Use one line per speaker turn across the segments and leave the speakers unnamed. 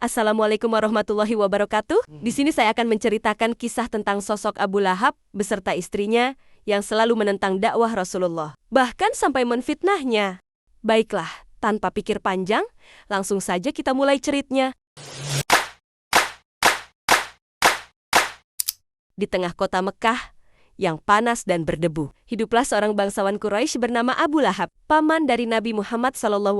Assalamualaikum warahmatullahi wabarakatuh. Di sini saya akan menceritakan kisah tentang sosok Abu Lahab beserta istrinya yang selalu menentang dakwah Rasulullah, bahkan sampai menfitnahnya. Baiklah, tanpa pikir panjang, langsung saja kita mulai ceritanya. Di tengah kota Mekah yang panas dan berdebu, hiduplah seorang bangsawan Quraisy bernama Abu Lahab, paman dari Nabi Muhammad SAW.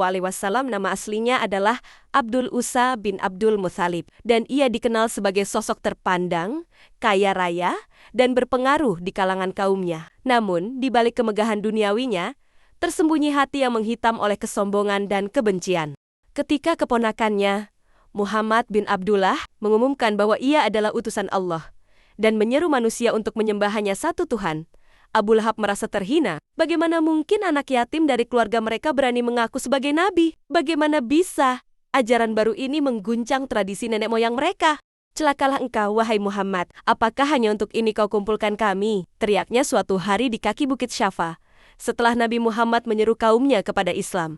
Nama aslinya adalah Abdul Uzza bin Abdul Muthalib, dan ia dikenal sebagai sosok terpandang, kaya raya, dan berpengaruh di kalangan kaumnya. Namun, di balik kemegahan duniawinya, tersembunyi hati yang menghitam oleh kesombongan dan kebencian. Ketika keponakannya, Muhammad bin Abdullah, mengumumkan bahwa ia adalah utusan Allah dan menyeru manusia untuk menyembah hanya satu Tuhan, Abu Lahab merasa terhina. Bagaimana mungkin anak yatim dari keluarga mereka berani mengaku sebagai nabi? Bagaimana bisa ajaran baru ini mengguncang tradisi nenek moyang mereka? Celakalah engkau, wahai Muhammad. Apakah hanya untuk ini kau kumpulkan kami? Teriaknya suatu hari di kaki Bukit Syafa, setelah Nabi Muhammad menyeru kaumnya kepada Islam.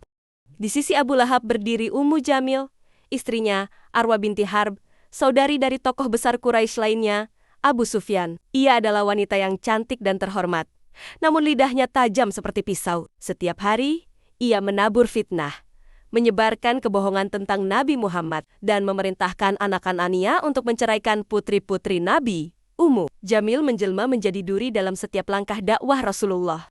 Di sisi Abu Lahab berdiri Ummu Jamil, istrinya Arwa binti Harb, saudari dari tokoh besar Quraisy lainnya, Abu Sufyan. Ia adalah wanita yang cantik dan terhormat, namun lidahnya tajam seperti pisau. Setiap hari, ia menabur fitnah, menyebarkan kebohongan tentang Nabi Muhammad, dan memerintahkan anak-anaknya untuk menceraikan putri-putri Nabi. Ummu Jamil menjelma menjadi duri dalam setiap langkah dakwah Rasulullah.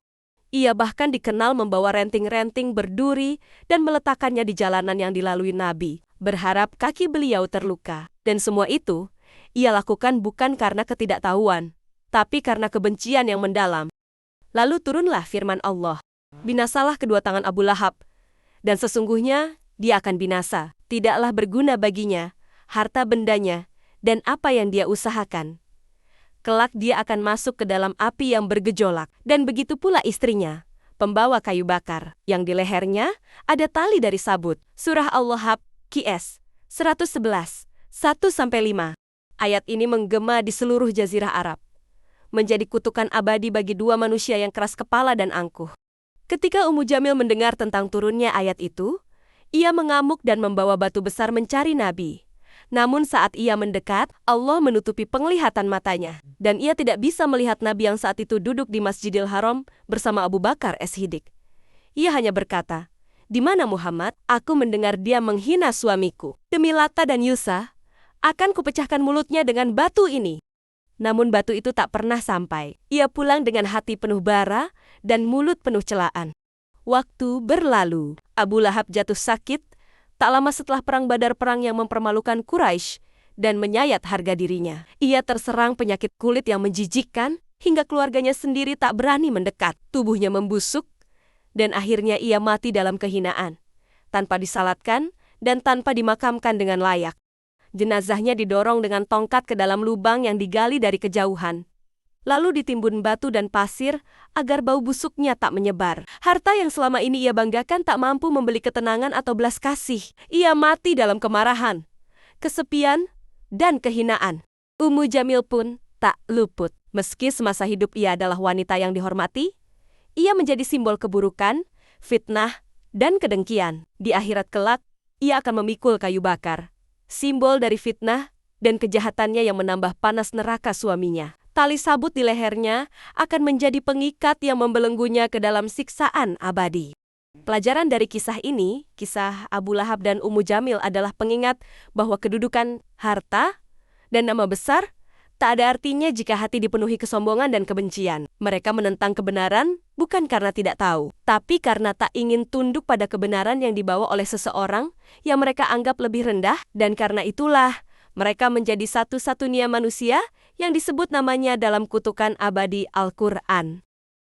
Ia bahkan dikenal membawa renting-renting berduri dan meletakkannya di jalanan yang dilalui Nabi, berharap kaki beliau terluka. Dan semua itu ia lakukan bukan karena ketidaktahuan, tapi karena kebencian yang mendalam. Lalu turunlah firman Allah, "Binasalah kedua tangan Abu Lahab, dan sesungguhnya dia akan binasa. Tidaklah berguna baginya harta bendanya dan apa yang dia usahakan. Kelak dia akan masuk ke dalam api yang bergejolak." Dan begitu pula istrinya, pembawa kayu bakar, yang di lehernya ada tali dari sabut. Surah Al-Lahab, QS 111, 1-5. Ayat ini menggema di seluruh jazirah Arab, menjadi kutukan abadi bagi dua manusia yang keras kepala dan angkuh. Ketika Ummu Jamil mendengar tentang turunnya ayat itu, ia mengamuk dan membawa batu besar mencari Nabi. Namun saat ia mendekat, Allah menutupi penglihatan matanya, dan ia tidak bisa melihat Nabi yang saat itu duduk di Masjidil Haram bersama Abu Bakar as-Siddiq. Ia hanya berkata, "Di mana Muhammad? Aku mendengar dia menghina suamiku. Demi Lata dan Uzza, akan kupecahkan mulutnya dengan batu ini." Namun batu itu tak pernah sampai. Ia pulang dengan hati penuh bara dan mulut penuh celaan. Waktu berlalu, Abu Lahab jatuh sakit tak lama setelah perang Badar, perang yang mempermalukan Quraisy dan menyayat harga dirinya. Ia terserang penyakit kulit yang menjijikkan hingga keluarganya sendiri tak berani mendekat. Tubuhnya membusuk dan akhirnya ia mati dalam kehinaan, tanpa disalatkan dan tanpa dimakamkan dengan layak. Jenazahnya didorong dengan tongkat ke dalam lubang yang digali dari kejauhan, lalu ditimbun batu dan pasir agar bau busuknya tak menyebar. Harta yang selama ini ia banggakan tak mampu membeli ketenangan atau belas kasih. Ia mati dalam kemarahan, kesepian, dan kehinaan. Ummu Jamil pun tak luput. Meski semasa hidup ia adalah wanita yang dihormati, ia menjadi simbol keburukan, fitnah, dan kedengkian. Di akhirat kelak, ia akan memikul kayu bakar, simbol dari fitnah dan kejahatannya yang menambah panas neraka suaminya. Tali sabut di lehernya akan menjadi pengikat yang membelenggunya ke dalam siksaan abadi. Pelajaran dari kisah ini, kisah Abu Lahab dan Ummu Jamil, adalah pengingat bahwa kedudukan, harta, dan nama besar tak ada artinya jika hati dipenuhi kesombongan dan kebencian. Mereka menentang kebenaran bukan karena tidak tahu, tapi karena tak ingin tunduk pada kebenaran yang dibawa oleh seseorang yang mereka anggap lebih rendah, dan karena itulah mereka menjadi satu-satunya manusia yang disebut namanya dalam kutukan abadi Al-Quran.